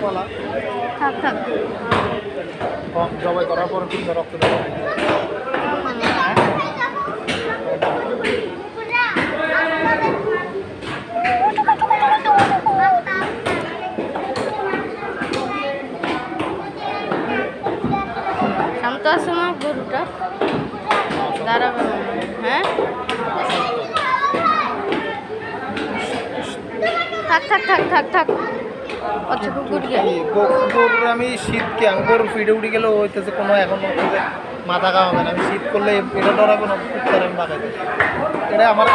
পালা থাক থাক কম জবাই করার পর কিন্তু রক্ত দেওয়া হয়। শান্ত আছে না গরুটা দাঁড়াবে মনে হয়, হ্যাঁ থাক থাক থাক থাক থাক আচ্ছা কুকুর গিয়ে গরুর আমি শীতকে আমি গরুর ফিডে উঠে গেলেও হইতেছে কোনো এখন মাথা খাওয়া হবে না। আমি শীত করলে এটা ডরাবো না, কুত্তার আমি বাগাইতে এটা আমার